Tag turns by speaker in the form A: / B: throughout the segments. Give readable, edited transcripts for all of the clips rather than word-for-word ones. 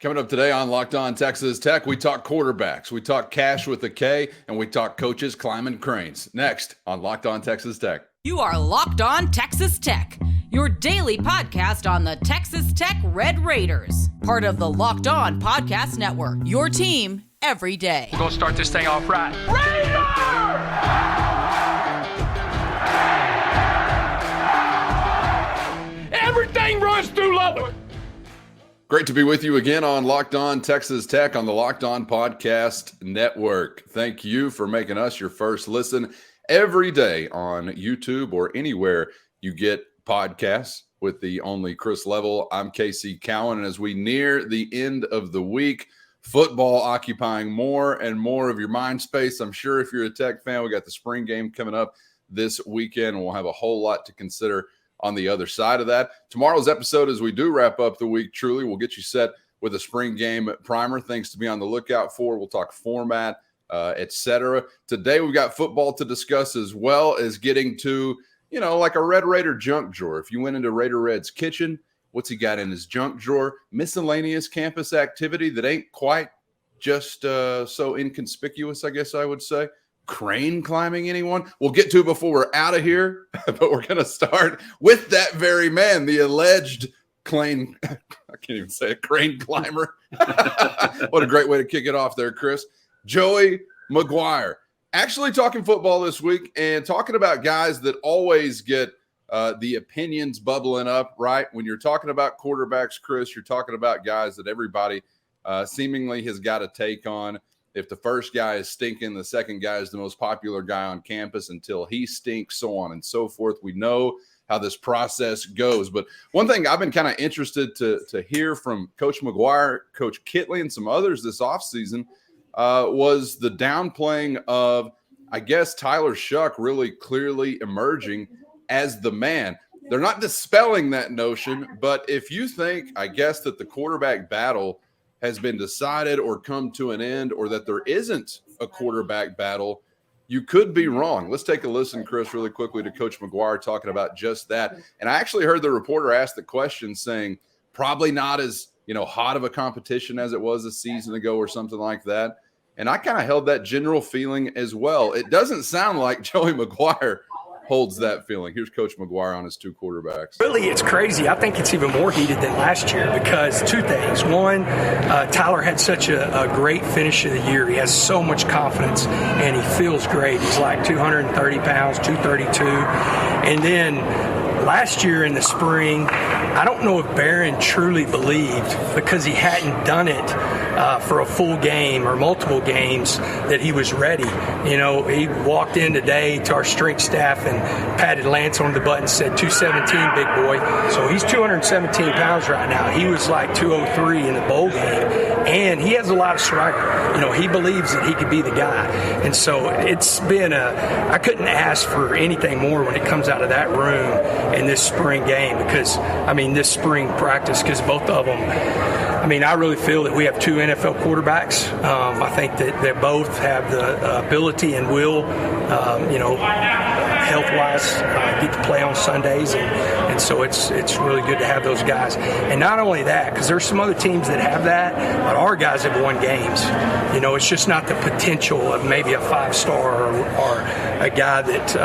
A: Coming up today on Locked On Texas Tech, we talk quarterbacks, we talk Kash with a K, and we talk coaches climbing cranes. Next on Locked On Texas Tech.
B: You are Locked On Texas Tech, your daily podcast on the Texas Tech Red Raiders, part of the Locked On Podcast Network, your team every day.
C: We're going to start this thing off right. Raider! Everything runs through Lubbock.
A: Great to be with you again on Locked On Texas Tech on the Locked On Podcast Network. Thank you for making us your first listen every day on YouTube or anywhere you get podcasts with the only Chris Level. I'm Casey Cowan, and as we near the end of the week, football occupying more and more of your mind space. I'm sure if you're a Tech fan, we got the spring game coming up this weekend, and we'll have a whole lot to consider on the other side of that. Tomorrow's episode, as we do wrap up the week, truly will get you set with a spring game primer, things to be on the lookout for. We'll talk format, etc. Today, we've got football to discuss, as well as getting to, like a Red Raider junk drawer. If you went into Raider Red's kitchen, what's he got in his junk drawer? Miscellaneous campus activity that ain't quite just so inconspicuous, I guess I would say. Crane climbing, anyone? We'll get to it before we're out of here, but we're going to start with that very man, the alleged crane. I can't even say a crane climber. What a great way to kick it off there, Chris. Joey McGuire. Actually talking football this week and talking about guys that always get the opinions bubbling up, right? When you're talking about quarterbacks, Chris, you're talking about guys that everybody seemingly has got a take on. If the first guy is stinking, the second guy is the most popular guy on campus until he stinks, so on and so forth. We know how this process goes. But one thing I've been kind of interested to hear from Coach McGuire, Coach Kitley, and some others this offseason was the downplaying of, I guess, Tyler Shough really clearly emerging as the man. They're not dispelling that notion, but if you think, I guess, that the quarterback battle has been decided or come to an end, or that there isn't a quarterback battle, you could be wrong. Let's take a listen, Chris, really quickly to Coach McGuire talking about just that. And I actually heard the reporter ask the question saying probably not as, hot of a competition as it was a season ago or something like that. And I kind of held that general feeling as well. It doesn't sound like Joey McGuire holds that feeling. Here's Coach McGuire on his two quarterbacks.
D: Really, it's crazy. I think it's even more heated than last year because two things. One, Tyler had such a great finish of the year. He has so much confidence, and he feels great. He's like 230 pounds, 232. And then last year in the spring, I don't know if Barron truly believed, because he hadn't done it for a full game or multiple games, that he was ready. He walked in today to our strength staff and patted Lance on the butt and said, 217, big boy. So he's 217 pounds right now. He was like 203 in the bowl game, and he has a lot of swagger. He believes that he could be the guy. And so it's been I couldn't ask for anything more when it comes out of that room in this spring game, because, this spring practice, because both of them, I really feel that we have two NFL quarterbacks. I think that they both have the ability and will, health-wise, get to play on Sundays, and so it's really good to have those guys. And not only that, because there's some other teams that have that, but our guys have won games. It's just not the potential of maybe a five-star or a guy that,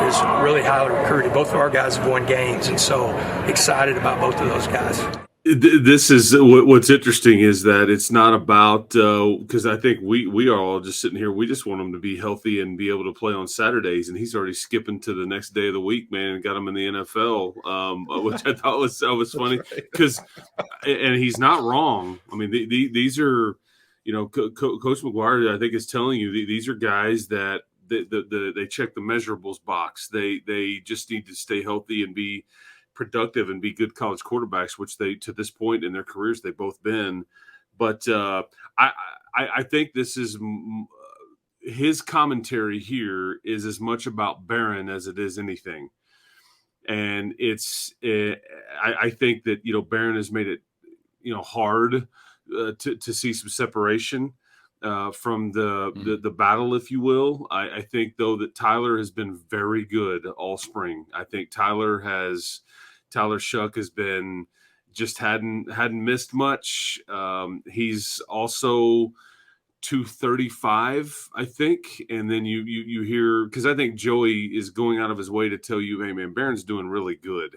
D: is really highly recruited. Both of our guys have won games, and so excited about both of those guys.
E: This is what's interesting is that it's not about because I think we are all just sitting here. We just want him to be healthy and be able to play on Saturdays, and he's already skipping to the next day of the week, man, and got him in the NFL, which I thought was funny because, and he's not wrong. These are, Coach McGuire, I think, is telling you these are guys that they check the measurables box. They just need to stay healthy and be productive and be good college quarterbacks, which they, to this point in their careers, they've both been. But I think this is his commentary here is as much about Barron as it is anything. And it's I think that, Barron has made it, hard to see some separation from the battle, if you will. I think, though, that Tyler has been very good all spring. I think Tyler Shough has been just hadn't missed much. He's also 235, I think. And then you hear, because I think Joey is going out of his way to tell you, hey man, Barron's doing really good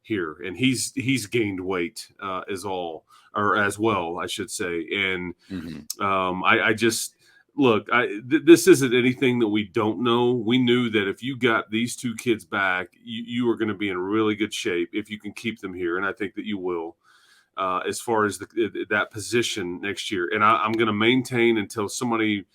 E: here, and he's gained weight as well, I should say. And I just look, this isn't anything that we don't know. We knew that if you got these two kids back, you are going to be in really good shape if you can keep them here, and I think that you will. As far as that position next year. And I'm going to maintain until somebody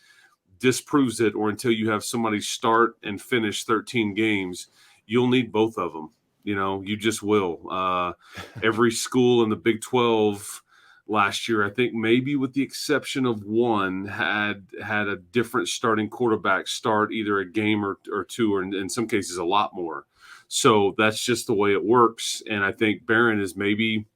E: disproves it, or until you have somebody start and finish 13 games, you'll need both of them. You just will. Every school in the Big 12 last year, I think maybe with the exception of one, had a different starting quarterback start either a game or two, or in some cases a lot more. So that's just the way it works. And I think Barron is maybe –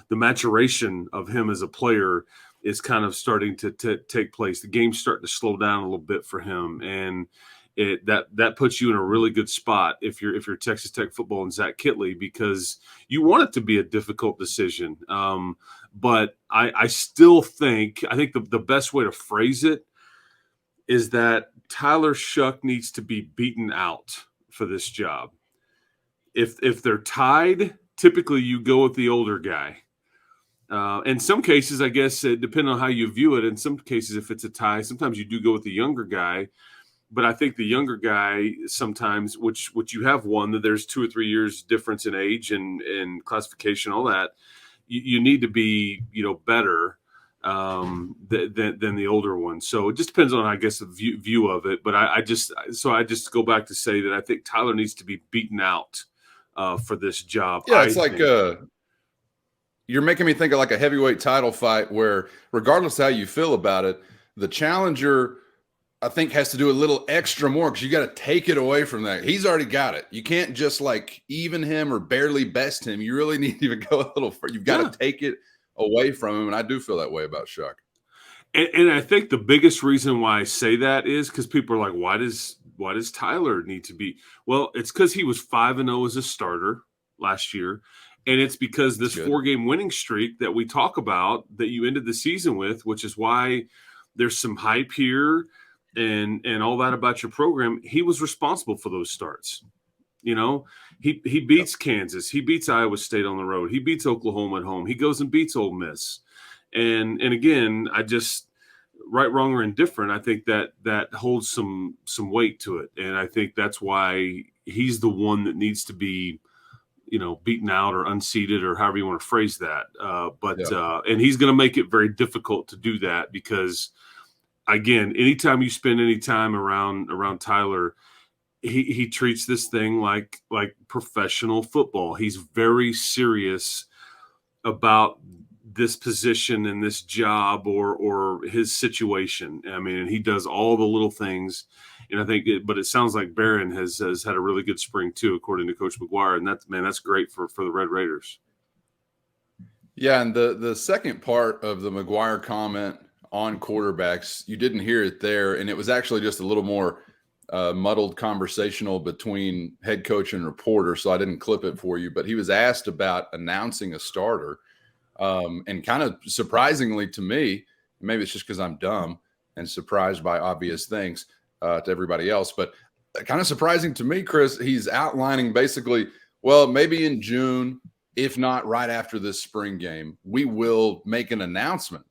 E: the maturation of him as a player is kind of starting to take place. The game's starting to slow down a little bit for him, and that puts you in a really good spot if you're Texas Tech football and Zach Kitley, because you want it to be a difficult decision. But I still think the best way to phrase it is that Tyler Shough needs to be beaten out for this job. If they're tied, typically you go with the older guy. In some cases, I guess, depending on how you view it, in some cases, if it's a tie, sometimes you do go with the younger guy. But I think the younger guy sometimes, which you have one, that there's 2 or 3 years difference in age and classification, all that, you need to be, better than the older one. So it just depends on, I guess, the view of it. But I just go back to say that I think Tyler needs to be beaten out for this job.
A: Yeah, it's you're making me think of like a heavyweight title fight where, regardless of how you feel about it, the challenger, I think, has to do a little extra more, because you got to take it away from that. He's already got it. You can't just like even him or barely best him. You really need to even go a little further. You've got to take it away from him, and I do feel that way about Shough.
E: And I think the biggest reason why I say that is because people are like, why does Tyler need to be? Well, it's because he was 5-0 as a starter last year. And it's because this 4-game winning streak that we talk about that you ended the season with, which is why there's some hype here and all that about your program. He was responsible for those starts. He beats Kansas. He beats Iowa State on the road. He beats Oklahoma at home. He goes and beats Ole Miss. And again, I just, right, wrong, or indifferent, I think that holds some weight to it. And I think that's why he's the one that needs to be, beaten out or unseated, or however you want to phrase that. And he's going to make it very difficult to do that, because, again, anytime you spend any time around Tyler, he treats this thing like professional football. He's very serious about this position and this job or his situation. I mean, and he does all the little things. And I think, but it sounds like Barron has had a really good spring too, according to Coach McGuire, and that's great for the Red Raiders.
A: Yeah, and the second part of the McGuire comment on quarterbacks, you didn't hear it there, and it was actually just a little more muddled conversational between head coach and reporter, so I didn't clip it for you. But he was asked about announcing a starter, and kind of surprisingly to me, maybe it's just because I'm dumb and surprised by obvious things to everybody else, but kind of surprising to me, Chris, he's outlining basically, well, maybe in June, if not right after this spring game, we will make an announcement.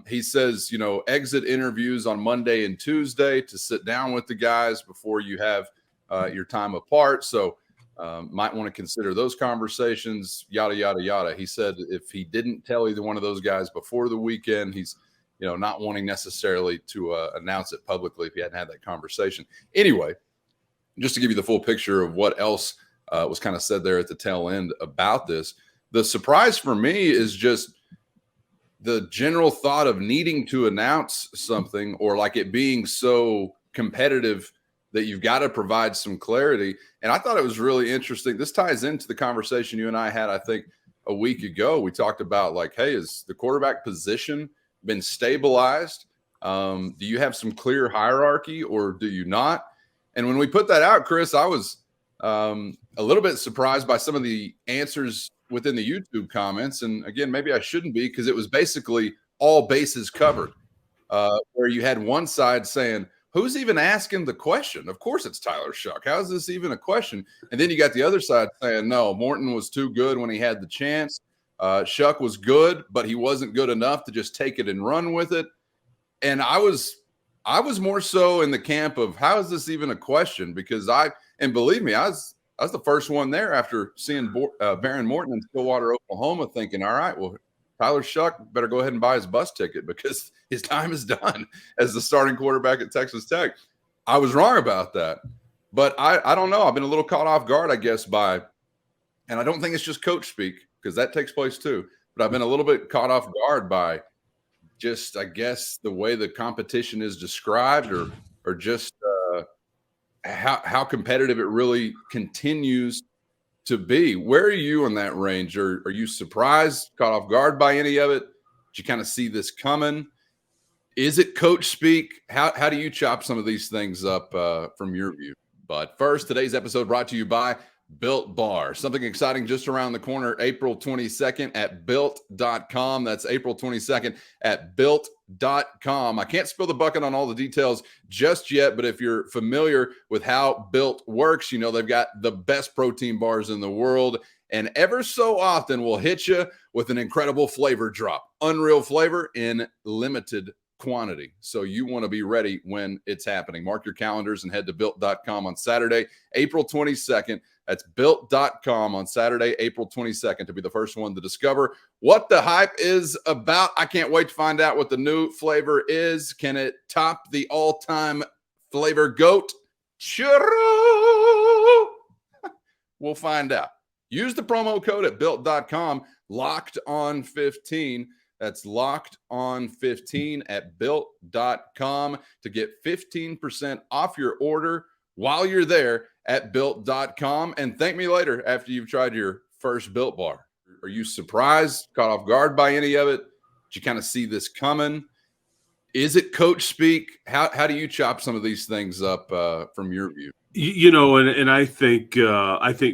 A: He says, exit interviews on Monday and Tuesday to sit down with the guys before you have your time apart. So might want to consider those conversations, yada, yada, yada. He said if he didn't tell either one of those guys before the weekend, he's not wanting necessarily to announce it publicly if he hadn't had that conversation. Anyway, just to give you the full picture of what else was kind of said there at the tail end about this, the surprise for me is just the general thought of needing to announce something, or like it being so competitive that you've got to provide some clarity. And I thought it was really interesting. This ties into the conversation you and I had, I think, a week ago. We talked about like, hey, is the quarterback position been stabilized? Do you have some clear hierarchy or do you not? And when we put that out, Chris, I was a little bit surprised by some of the answers within the YouTube comments, and again, maybe I shouldn't be because it was basically all bases covered, where you had one side saying, who's even asking the question? Of course it's Tyler Shough. How is this even a question? And then you got the other side saying, no, Morton was too good when he had the chance. Shough was good, but he wasn't good enough to just take it and run with it. And I was more so in the camp of how is this even a question? Because and believe me, I was the first one there after seeing Baron Morton in Stillwater, Oklahoma, thinking, all right, well, Tyler Shough better go ahead and buy his bus ticket because his time is done as the starting quarterback at Texas Tech. I was wrong about that. But I don't know. I've been a little caught off guard, I guess, and I don't think it's just coach speak because that takes place too. But I've been a little bit caught off guard by just, I guess, the way the competition is described or just how competitive it really continues to be. Where are you in that range? Are you surprised, caught off guard by any of it? Did you kind of see this coming? Is it coach speak? How do you chop some of these things up from your view? But first, today's episode brought to you by Built Bar. Something exciting just around the corner, April 22nd at built.com. That's April 22nd at built.com. I can't spill the bucket on all the details just yet, but if you're familiar with how Built works, you know they've got the best protein bars in the world, and ever so often will hit you with an incredible flavor drop. Unreal flavor in limited quantity. So you want to be ready when it's happening. Mark your calendars and head to built.com on Saturday, April 22nd. That's built.com on Saturday, April 22nd to be the first one to discover what the hype is about. I can't wait to find out what the new flavor is. Can it top the all-time flavor GOAT? Churro! We'll find out. Use the promo code at built.com, locked on 15. That's locked on 15 at built.com to get 15% off your order while you're there at built.com. And thank me later after you've tried your first Built Bar. Are you surprised, caught off guard by any of it? Did you kind of see this coming? Is it coach speak? How do you chop some of these things up from your view?
E: You know, and I think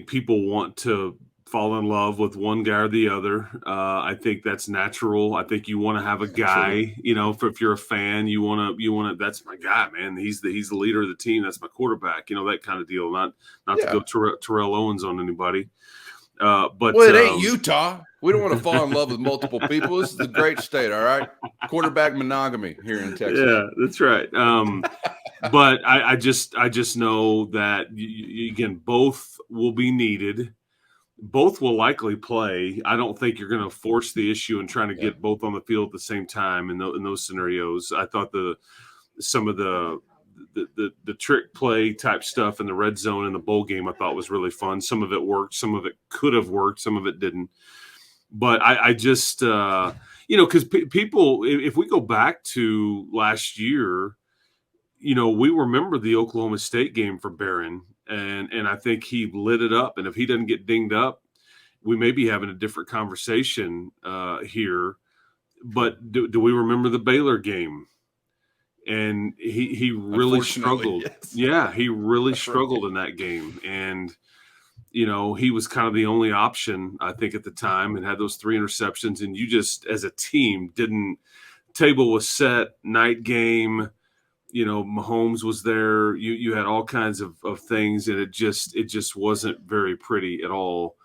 E: people want to fall in love with one guy or the other. I think that's natural. I think you want to have a guy, you know, if you're a fan, you want to, that's my guy, man. He's the leader of the team. That's my quarterback, you know, that kind of deal. Not to go Terrell Owens on anybody. But
A: it ain't Utah. We don't want to fall in love with multiple people. This is a great state. All right. Quarterback monogamy here in Texas.
E: Yeah, that's right. But I just know that again, both will be needed. Both will likely play. I don't think you're going to force the issue and trying to get both on the field at the same time in those scenarios. I thought some of the trick play type stuff in the red zone in the bowl game I thought was really fun. Some of it worked. Some of it could have worked. Some of it didn't. But I just, you know, because people, if we go back to last year, you know, we remember the Oklahoma State game for Barron. And I think he lit it up. And if he doesn't get dinged up, we may be having a different conversation here. But do we remember the Baylor game? And he really struggled. Yes. Yeah, he really struggled in that game. And, you know, he was kind of the only option, I think, at the time and had those 3 interceptions. And you just, as a team, table was set, night game. You know, Mahomes was there. You had all kinds of things, and it just wasn't very pretty at all.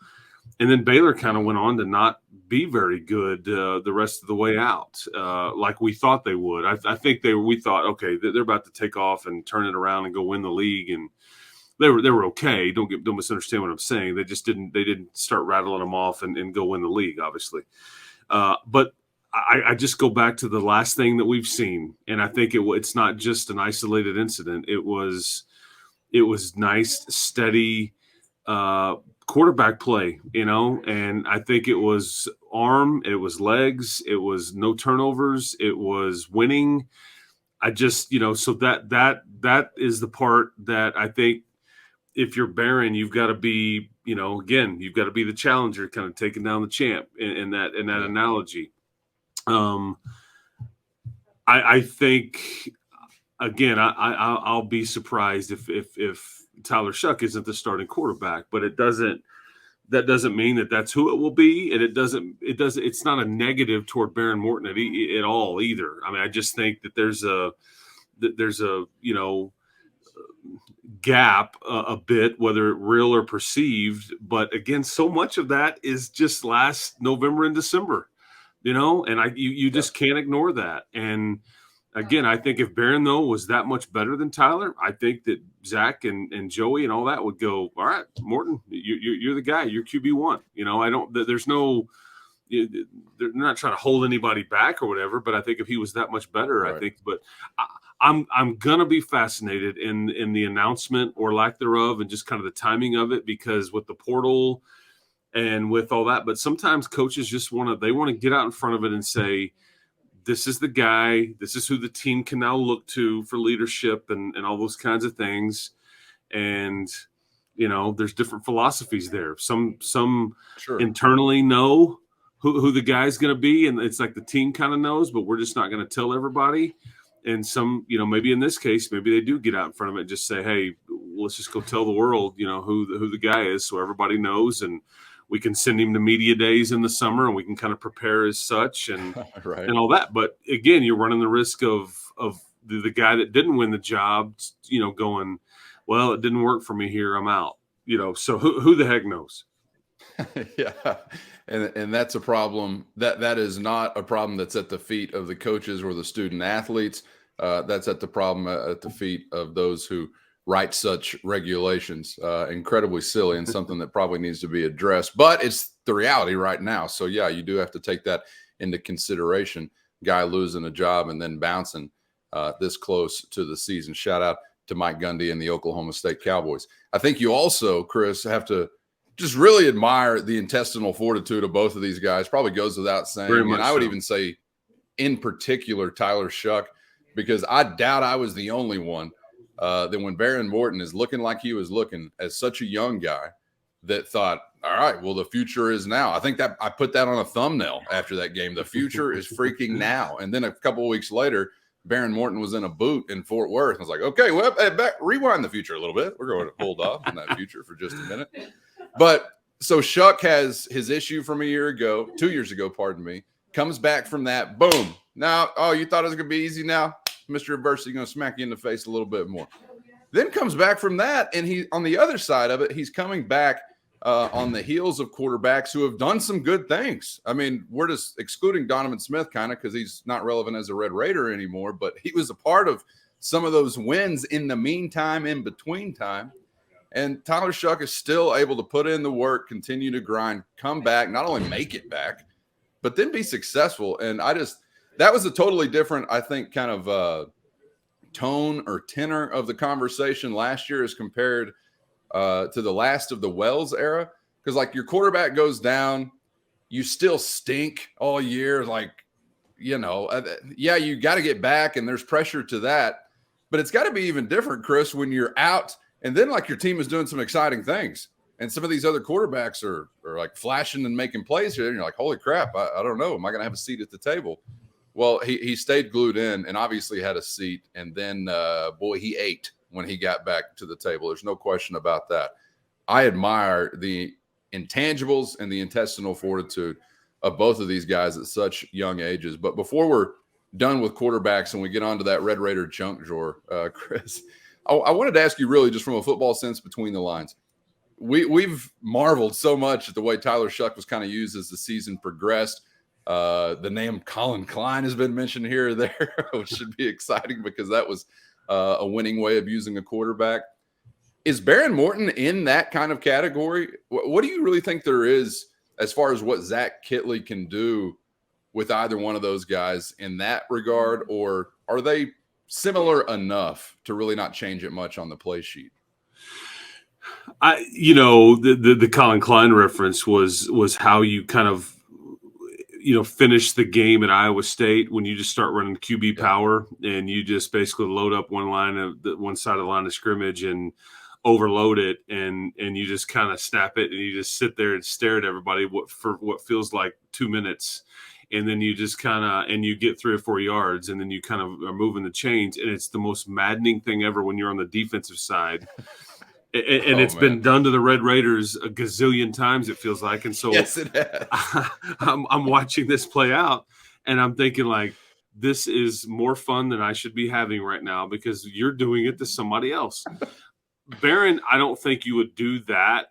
E: And then Baylor kind of went on to not be very good the rest of the way out, like we thought they would. I think we thought, okay, they're about to take off and turn it around and go win the league, and they were okay. Don't misunderstand what I'm saying. They just didn't start rattling them off and go win the league, obviously. But I just go back to the last thing that we've seen, and I think it's not just an isolated incident. It was nice, steady quarterback play, you know, and I think it was arm, it was legs, it was no turnovers, it was winning. I just, you know, so that is the part that I think if you're Barron, you've got to be, you know, again, you've got to be the challenger, kind of taking down the champ in that analogy. I think again, I'll be surprised if Tyler Shough isn't the starting quarterback, but it doesn't that doesn't mean that that's who it will be, and it's not a negative toward Baron Morton at all either. I mean, I just think that there's a gap a bit, whether real or perceived. But again, so much of that is just last November and December, and you just can't ignore that. And again, I think if Baron though was that much better than Tyler, I think that Zach and Joey and all that would go, all right, Morton, you're the guy, you're QB1. They're not trying to hold anybody back or whatever, but I think if he was that much better, right. I think, but I'm going to be fascinated in the announcement or lack thereof and just kind of the timing of it, because with the portal and with all that, but sometimes coaches just want to get out in front of it and say, this is the guy, this is who the team can now look to for leadership and all those kinds of things. And, there's different philosophies there. Some sure. Internally know who the guy's going to be, and it's like the team kind of knows, but we're just not going to tell everybody. And some, maybe in this case, maybe they do get out in front of it and just say, hey, let's just go tell the world, who the guy is, so everybody knows, and we can send him to media days in the summer, and we can kind of prepare as such and right. and all that. But again, you're running the risk of the guy that didn't win the job, going, well, it didn't work for me here, I'm out. So who the heck knows?
A: Yeah. And that's a problem that is not a problem that's at the feet of the coaches or the student athletes. That's at the feet of those who write such regulations. Incredibly silly and something that probably needs to be addressed, but it's the reality right now. So yeah, you do have to take that into consideration. Guy losing a job and then bouncing this close to the season. Shout out to Mike Gundy and the Oklahoma State Cowboys. I think you also, Chris, have to just really admire the intestinal fortitude of both of these guys. Probably goes without saying. And I would even say, in particular, Tyler Shough, because I doubt I was the only one that when Baron Morton is looking like he was looking as such a young guy that thought, all right, well, the future is now. I think that I put that on a thumbnail after that game. The future is freaking now. And then a couple of weeks later, Baron Morton was in a boot in Fort Worth. I was like, okay, well, rewind the future a little bit. We're going to hold off on that future for just a minute. But so Shough has his issue from 2 years ago, pardon me, comes back from that, boom. Now, you thought it was going to be easy now? Mr. Adversity going to smack you in the face a little bit more. Then comes back from that, and he on the other side of it, he's coming back on the heels of quarterbacks who have done some good things. I mean, we're just excluding Donovan Smith kind of because he's not relevant as a Red Raider anymore, but he was a part of some of those wins in the meantime, in between time. And Tyler Shough is still able to put in the work, continue to grind, come back, not only make it back, but then be successful. And that was a totally different, I think, kind of tone or tenor of the conversation last year as compared to the last of the Wells era. Because, like, your quarterback goes down, you still stink all year. Like, you got to get back, and there's pressure to that. But it's got to be even different, Chris, when you're out. And then, like, your team is doing some exciting things. And some of these other quarterbacks are like flashing and making plays here. And you're like, holy crap, I don't know. Am I going to have a seat at the table? Well, he stayed glued in and obviously had a seat. And then, he ate when he got back to the table. There's no question about that. I admire the intangibles and the intestinal fortitude of both of these guys at such young ages. But before we're done with quarterbacks and we get on to that Red Raider junk drawer, Chris, I wanted to ask you really just from a football sense between the lines. We've marveled so much at the way Tyler Shough was kind of used as the season progressed. The name Colin Klein has been mentioned here or there, which should be exciting because that was a winning way of using a quarterback. Is Baron Morton in that kind of category? What do you really think there is as far as what Zach Kittley can do with either one of those guys in that regard, or are they similar enough to really not change it much on the play sheet?
E: The Colin Klein reference was how you kind of, finish the game at Iowa State when you just start running QB power and you just basically load up one side of the line of scrimmage and overload it, and you just kind of snap it and you just sit there and stare at everybody for what feels like 2 minutes. And then you just and you get 3 or 4 yards, and then you kind of are moving the chains. And it's the most maddening thing ever when you're on the defensive side. And it's been done to the Red Raiders a gazillion times, it feels like. And so
A: yes, it has.
E: I'm watching this play out, and I'm thinking, like, this is more fun than I should be having right now because you're doing it to somebody else. Barron, I don't think you would do that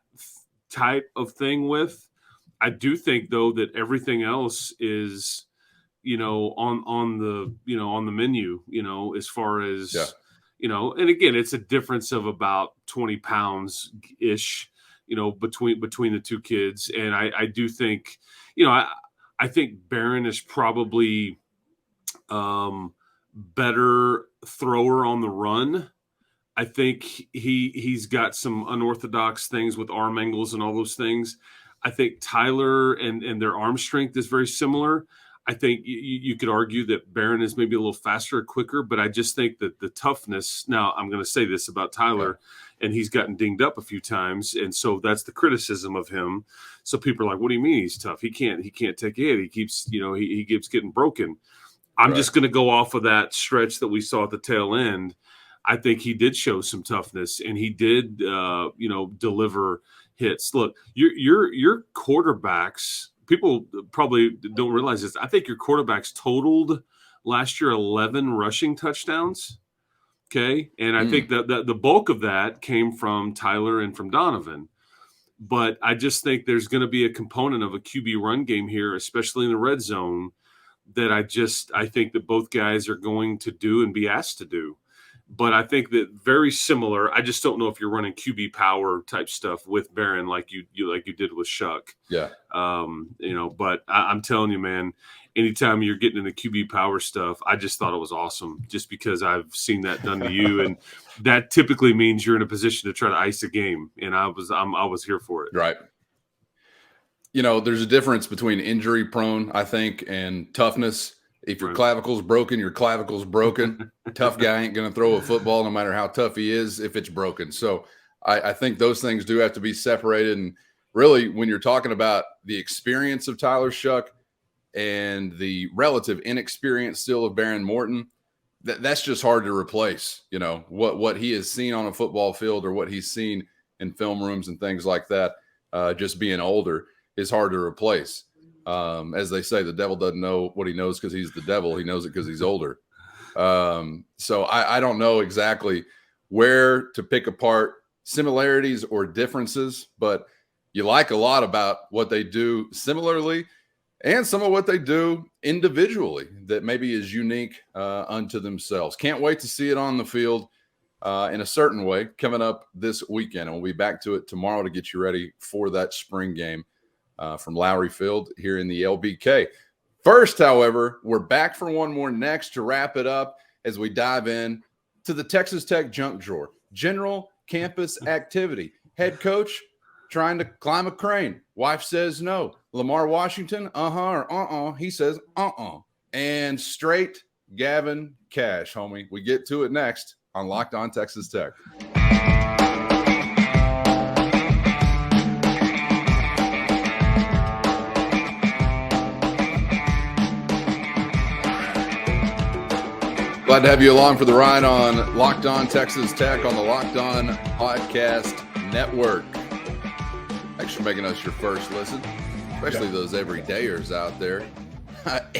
E: type of thing with. I do think, though, that everything else is, on the menu, as far as, and again, it's a difference of about 20 pounds ish, between the two kids. And I do think, I think Barron is probably better thrower on the run. I think he's got some unorthodox things with arm angles and all those things. I think Tyler and their arm strength is very similar. I think you could argue that Barron is maybe a little faster or quicker, but I just think that the toughness. Now, I'm going to say this about Tyler, and he's gotten dinged up a few times, and so that's the criticism of him. So people are like, "What do you mean he's tough? He can't take a hit. He keeps, he keeps getting broken." I'm just going to go off of that stretch that we saw at the tail end. I think he did show some toughness, and he did, deliver hits. Look, your quarterbacks. People probably don't realize this. I think your quarterbacks totaled last year 11 rushing touchdowns. Okay, and I think that the bulk of that came from Tyler and from Donovan. But I just think there's going to be a component of a QB run game here, especially in the red zone, that I think that both guys are going to do and be asked to do. But I think that very similar. I just don't know if you're running QB power type stuff with Barron like you did with Shough.
A: Yeah.
E: But I'm telling you, man, anytime you're getting into QB power stuff, I just thought it was awesome just because I've seen that done to you. And that typically means you're in a position to try to ice a game. And I was here for it.
A: Right. There's a difference between injury prone, I think, and toughness. If your clavicle's broken, your clavicle's broken. Tough guy ain't going to throw a football no matter how tough he is if it's broken. So I think those things do have to be separated. And really, when you're talking about the experience of Tyler Shough and the relative inexperience still of Barron Morton, that's just hard to replace. What he has seen on a football field or what he's seen in film rooms and things like that, just being older, is hard to replace. As they say, the devil doesn't know what he knows because he's the devil. He knows it because he's older. So I don't know exactly where to pick apart similarities or differences, but you like a lot about what they do similarly and some of what they do individually that maybe is unique unto themselves. Can't wait to see it on the field in a certain way coming up this weekend. And we'll be back to it tomorrow to get you ready for that spring game from Lowry Field here in the LBK. First, however, we're back for one more next to wrap it up as we dive in to the Texas Tech junk drawer. General campus activity. Head coach trying to climb a crane. Wife says no. Lamar Washington, or he says And straight Gavin Kash, homie. We get to it next on Locked On Texas Tech. Glad to have you along for the ride on Locked On Texas Tech on the Locked On Podcast Network. Thanks for making us your first listen, especially those everydayers out there.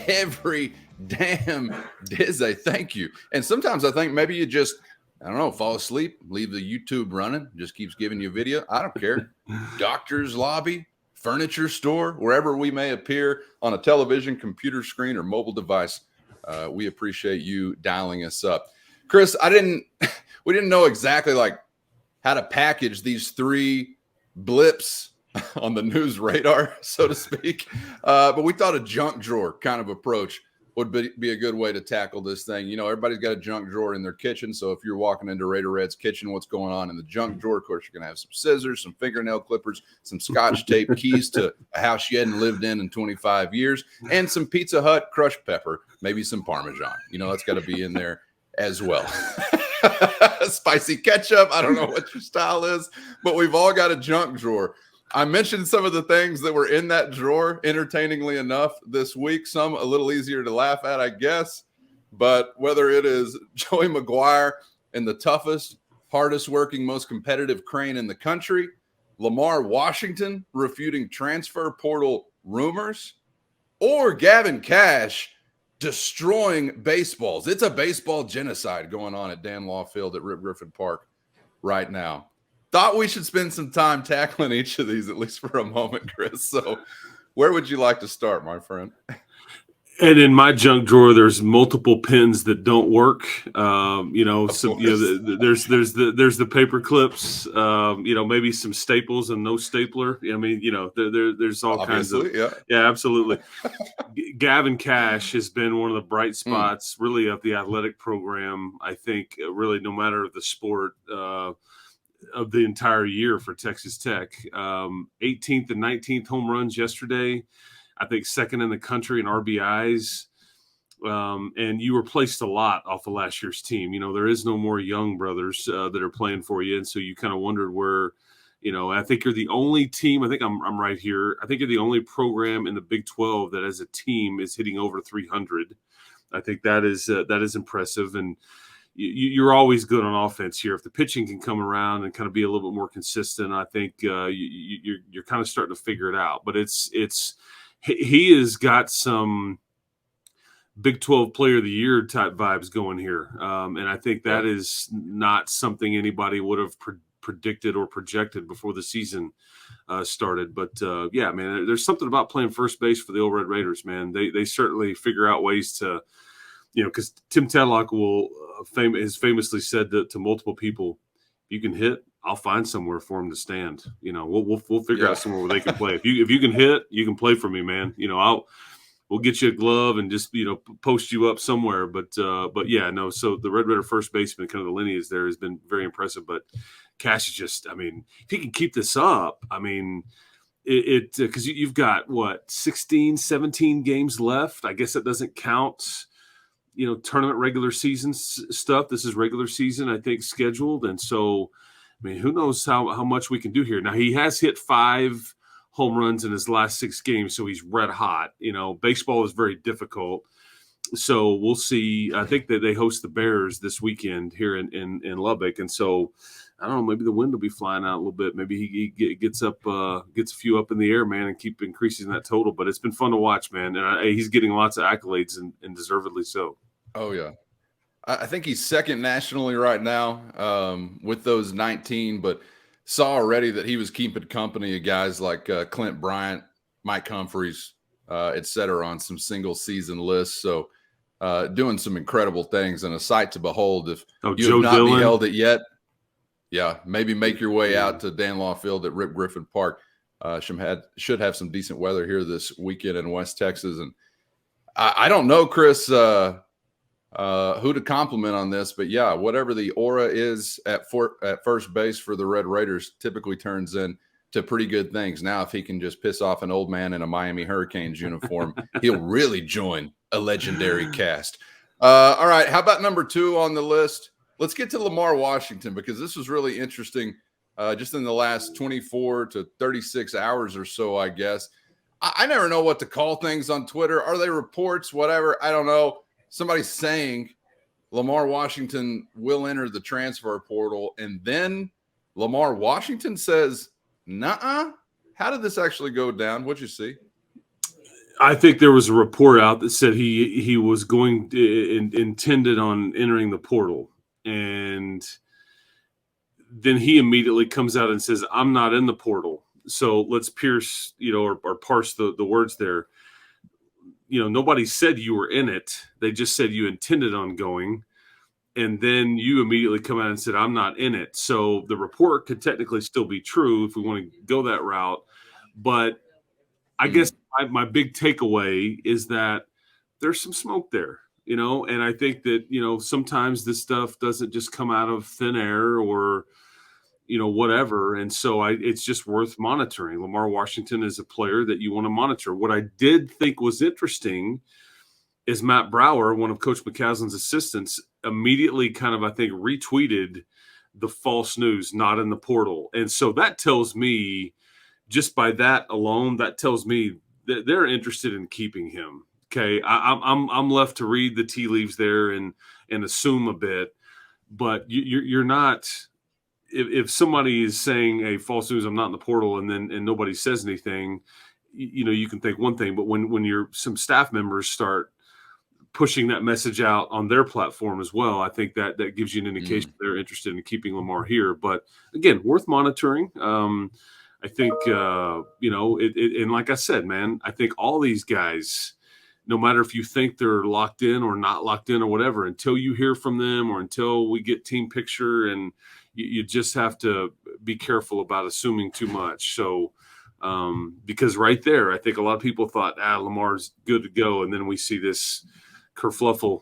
A: Every damn day, thank you. And sometimes I think maybe you just, fall asleep, leave the YouTube running, just keeps giving you video. I don't care. Doctor's lobby, furniture store, wherever we may appear on a television, computer screen, or mobile device. We appreciate you dialing us up. Chris, we didn't know exactly how to package these three blips on the news radar, so to speak. But we thought a junk drawer kind of approach would be a good way to tackle this thing. Everybody's got a junk drawer in their kitchen. So if you're walking into Raider Red's kitchen, what's going on in the junk drawer? Of course, you're going to have some scissors, some fingernail clippers, some Scotch tape, keys to a house you hadn't lived in 25 years, and some Pizza Hut crushed pepper, maybe some Parmesan. That's got to be in there as well. Spicy ketchup. I don't know what your style is, but we've all got a junk drawer. I mentioned some of the things that were in that drawer, entertainingly enough, this week. Some a little easier to laugh at, I guess. But whether it is Joey McGuire and the toughest hardest working, most competitive crane in the country, Lamar Washington refuting transfer portal rumors, or Gavin Kash destroying baseballs. It's a baseball genocide going on at Dan Law Field at Rip Griffin Park right now. Thought we should spend some time tackling each of these, at least for a moment, Chris. So where would you like to start, my friend?
E: And in my junk drawer, there's multiple pens that don't work. There's the paper clips. Maybe some staples and no stapler. I mean, there's all
A: Obviously,
E: kinds of absolutely. Gavin Kash has been one of the bright spots, really, of the athletic program. I think, really, no matter the sport, of the entire year for Texas Tech. 18th and 19th home runs yesterday. I think second in the country in RBIs. And you replaced a lot off of last year's team. There is no more young brothers that are playing for you. And so you kind of wondered where, I think you're the only team. I think I'm right here. I think you're the only program in the Big 12 that as a team is hitting over 300. I think that is impressive. And you're always good on offense here. If the pitching can come around and kind of be a little bit more consistent, I think you're kind of starting to figure it out. But he has got some Big 12 Player of the Year type vibes going here. And I think that is not something anybody would have predicted or projected before the season started. But, man, there's something about playing first base for the Old Red Raiders, man. They certainly figure out ways to, because Tim Tadlock has famously said to multiple people, you can hit, I'll find somewhere for him to stand. We'll figure out somewhere where they can play. If you can hit, you can play for me, man. We'll get you a glove and just post you up somewhere. But yeah, no. So the Red Raider first baseman, kind of the lineage there, has been very impressive. But Kash is just, if he can keep this up, because you've got 16, 17 games left. I guess that doesn't count. Tournament regular season stuff. This is regular season, I think, scheduled. And so, who knows how much we can do here. Now, he has hit 5 home runs in his last 6 games, so he's red hot. Baseball is very difficult. So we'll see. I think that they host the Bears this weekend here in Lubbock. And so, I don't know, maybe the wind will be flying out a little bit. Maybe he gets a few up in the air, man, and keep increasing that total. But it's been fun to watch, man. And he's getting lots of accolades and deservedly so.
A: Oh, yeah. I think he's second nationally right now with those 19, but saw already that he was keeping company of guys like Clint Bryant, Mike Humphreys, et cetera, on some single season lists. So doing some incredible things and a sight to behold. If you have not beheld it yet, maybe make your way out to Dan Law Field at Rip Griffin Park. Should have some decent weather here this weekend in West Texas. And I don't know, Chris, who to compliment on this, but whatever the aura is at first base for the Red Raiders typically turns into pretty good things. Now, if he can just piss off an old man in a Miami Hurricanes uniform, he'll really join a legendary cast. All right, how about number 2 on the list? Let's get to Lamar Washington, because this was really interesting just in the last 24 to 36 hours or so, I guess. I never know what to call things on Twitter. Are they reports, whatever? I don't know. Somebody's saying Lamar Washington will enter the transfer portal, and then Lamar Washington says, nuh-uh. How did this actually go down? What'd you see?
E: I think there was a report out that said he was intended on entering the portal, and then he immediately comes out and says, I'm not in the portal. So let's parse the words there. Nobody said you were in it. They just said you intended on going. And then you immediately come out and said, I'm not in it. So the report could technically still be true if we want to go that route. But I guess my big takeaway is that there's some smoke there, and I think that, sometimes this stuff doesn't just come out of thin air or, whatever. And so it's just worth monitoring. Lamar Washington is a player that you want to monitor. What I did think was interesting is Matt Brower, one of Coach McCaslin's assistants, immediately kind of, I think, retweeted the false news, not in the portal. And so that tells me, just by that alone, that tells me that they're interested in keeping him. Okay. I'm left to read the tea leaves there and assume a bit, but you're not if somebody is saying, "Hey, false news, I'm not in the portal," and nobody says anything, you can think one thing, but when some staff members start pushing that message out on their platform as well, I think that gives you an indication they're interested in keeping Lamar here. But again, worth monitoring. I think and like I said, man, I think all these guys, no matter if you think they're locked in or not locked in or whatever, until you hear from them or until we get team picture, and you just have to be careful about assuming too much. So because right there, I think a lot of people thought, Lamar's good to go, and then we see this kerfluffle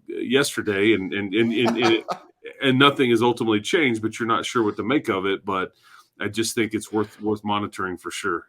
E: yesterday, and nothing has ultimately changed, but you're not sure what to make of it. But I just think it's worth monitoring for sure.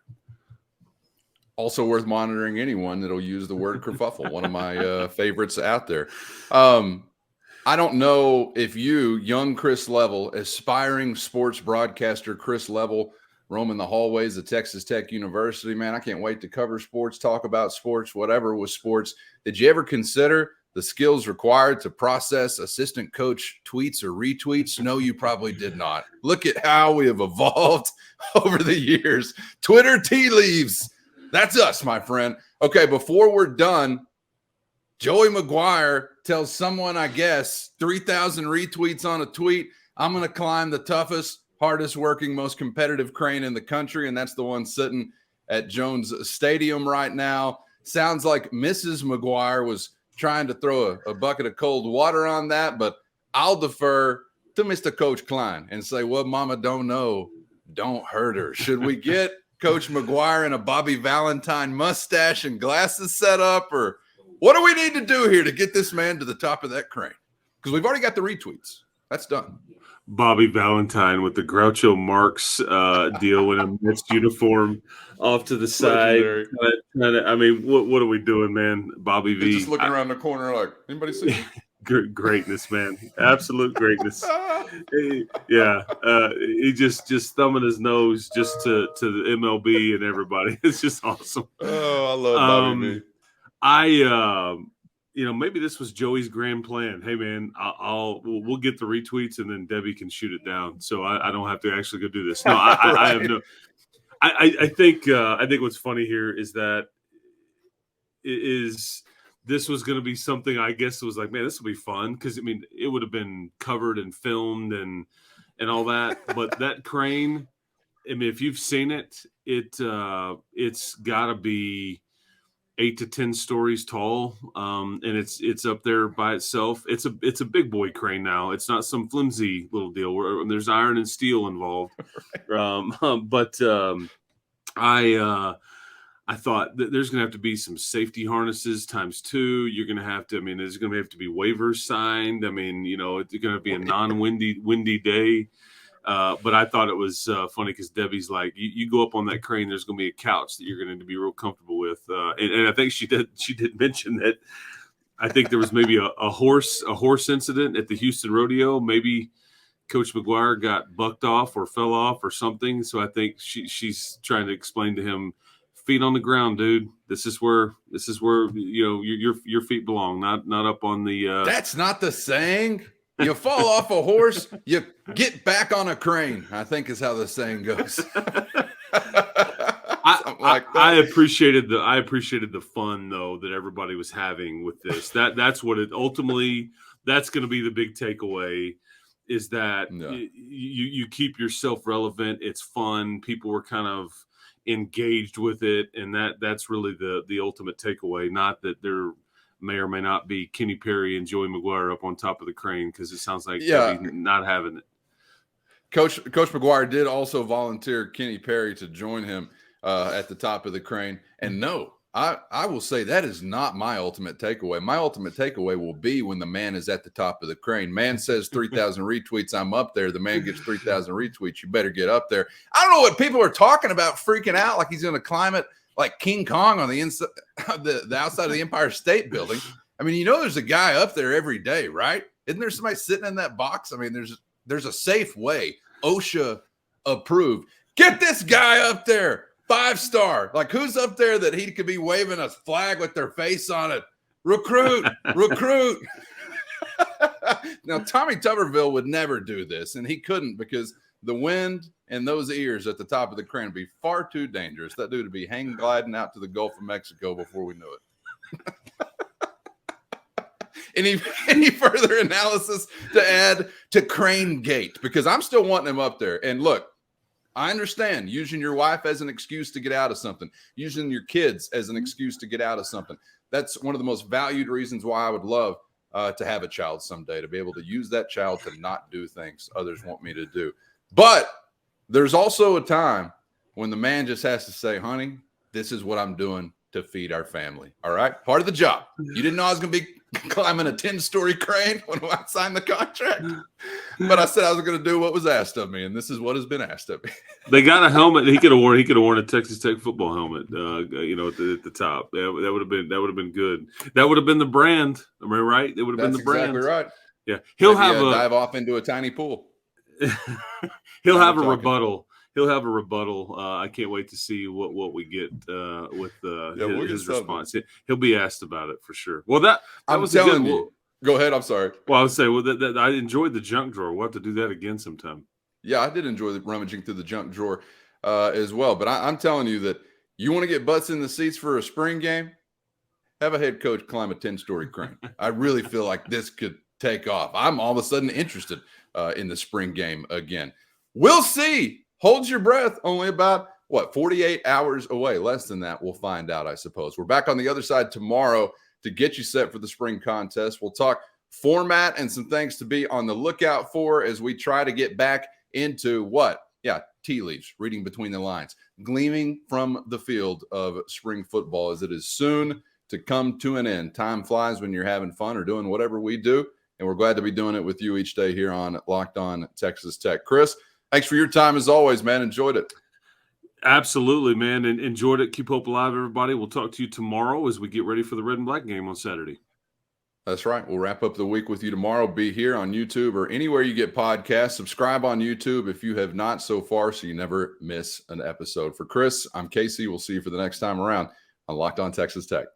A: Also worth monitoring anyone that'll use the word kerfuffle, one of my favorites out there. I don't know if you, young Chris Level, aspiring sports broadcaster Chris Level, roaming the hallways of Texas Tech University, man, I can't wait to cover sports, talk about sports, whatever with sports. Did you ever consider the skills required to process assistant coach tweets or retweets? No, you probably did not. Look at how we have evolved over the years. Twitter tea leaves. That's us, my friend. Okay, before we're done, Joey McGuire tells someone, I guess, 3,000 retweets on a tweet, I'm going to climb the toughest, hardest working, most competitive crane in the country, and that's the one sitting at Jones Stadium right now. Sounds like Mrs. McGuire was trying to throw a bucket of cold water on that, but I'll defer to Mr. Coach Klein and say, what Mama don't know, don't hurt her. Should we get Coach McGuire in a Bobby Valentine mustache and glasses set up, or what do we need to do here to get this man to the top of that crane? Because we've already got the retweets. That's done.
E: Bobby Valentine with the Groucho Marx deal in a Mets uniform off to the side. I mean, what are we doing, man? Bobby V.
A: Just looking around the corner like, anybody see me?
E: Greatness, man. Absolute greatness. Yeah. He just thumbing his nose just to the MLB and everybody. It's just awesome.
A: Oh, I love Bobby V.
E: Maybe this was Joey's grand plan. Hey, man, we'll get the retweets and then Debbie can shoot it down, so I don't have to actually go do this. No, I have no. I think what's funny here is that this was going to be something. I guess it was like, man, this will be fun because I mean it would have been covered and filmed and all that. But that crane, I mean, if you've seen it, it's got to be 8 to 10 stories tall, and it's up there by itself. It's a big boy crane now. It's not some flimsy little deal where there's iron and steel involved. Right. I thought that there's going to have to be some safety harnesses times 2. You're going to have to. I mean, there's going to have to be waivers signed. I mean, it's going to be a windy day. But I thought it was funny because Debbie's like, you go up on that crane, there's going to be a couch that you're going to be real comfortable with. And I think she did mention that I think there was maybe a horse incident at the Houston Rodeo. Maybe Coach McGuire got bucked off or fell off or something. So I think she's trying to explain to him, feet on the ground, dude. This is where your feet belong, not up on the.
A: That's not the saying. You fall off a horse, you get back on a crane, I think is how the saying goes.
E: I appreciated the fun though that everybody was having with this. That's what it ultimately. That's going to be the big takeaway. Is that you keep yourself relevant. It's fun. People were kind of engaged with it, and that's really the ultimate takeaway. Not that there may or may not be Kenny Perry and Joey McGuire up on top of the crane, because it sounds like not having it.
A: Coach McGuire did also volunteer Kenny Perry to join him at the top of the crane. And no, I will say that is not my ultimate takeaway. My ultimate takeaway will be when the man is at the top of the crane. Man says 3,000 retweets, I'm up there. The man gets 3,000 retweets. You better get up there. I don't know what people are talking about, freaking out like he's going to climb it like King Kong on the inside, the outside of the Empire State Building. I mean, there's a guy up there every day, right? Isn't there somebody sitting in that box? I mean, there's a safe way, OSHA approved. Get this guy up there, 5-star. Like, who's up there that he could be waving a flag with their face on it? Recruit. Now, Tommy Tuberville would never do this, and he couldn't because the wind and those ears at the top of the crane would be far too dangerous. That dude would be hang gliding out to the Gulf of Mexico before we knew it. Any further analysis to add to Crane Gate? Because I'm still wanting him up there. And look, I understand using your wife as an excuse to get out of something, using your kids as an excuse to get out of something. That's one of the most valued reasons why I would love to have a child someday, to be able to use that child to not do things others want me to do. But there's also a time when the man just has to say, honey, this is what I'm doing to feed our family. All right. Part of the job. You didn't know I was going to be climbing a 10-story crane when I signed the contract, but I said I was going to do what was asked of me, and this is what has been asked of me.
E: They got a helmet. He could have worn a Texas Tech football helmet. At the top. That would have been good. That would have been the brand. Am I right? It would have been the brand.
A: Exactly right.
E: Yeah, he'll have a
A: dive off into a tiny pool.
E: He'll have a rebuttal. He'll have a rebuttal. I can't wait to see what we get with his response. He'll be asked about it for sure. Well, that was a good one.
A: Go ahead. I'm sorry.
E: Well, I would say that I enjoyed the junk drawer. We'll have to do that again sometime.
A: Yeah, I did enjoy rummaging through the junk drawer as well. But I'm telling you that you want to get butts in the seats for a spring game, have a head coach climb a 10-story crane. I really feel like this could take off. I'm all of a sudden interested in the spring game again. We'll see. Hold your breath. Only about, 48 hours away. Less than that. We'll find out, I suppose. We're back on the other side tomorrow to get you set for the spring contest. We'll talk format and some things to be on the lookout for as we try to get back into what? Yeah, tea leaves, reading between the lines, gleaming from the field of spring football as it is soon to come to an end. Time flies when you're having fun or doing whatever we do, and we're glad to be doing it with you each day here on Locked On Texas Tech. Chris, thanks for your time as always, man. Enjoyed it.
E: Absolutely, man, and enjoyed it. Keep hope alive, everybody. We'll talk to you tomorrow as we get ready for the red and black game on Saturday.
A: That's right. We'll wrap up the week with you tomorrow. Be here on YouTube or anywhere you get podcasts. Subscribe on YouTube if you have not so far so you never miss an episode. For Chris, I'm Casey. We'll see you for the next time around on Locked On Texas Tech.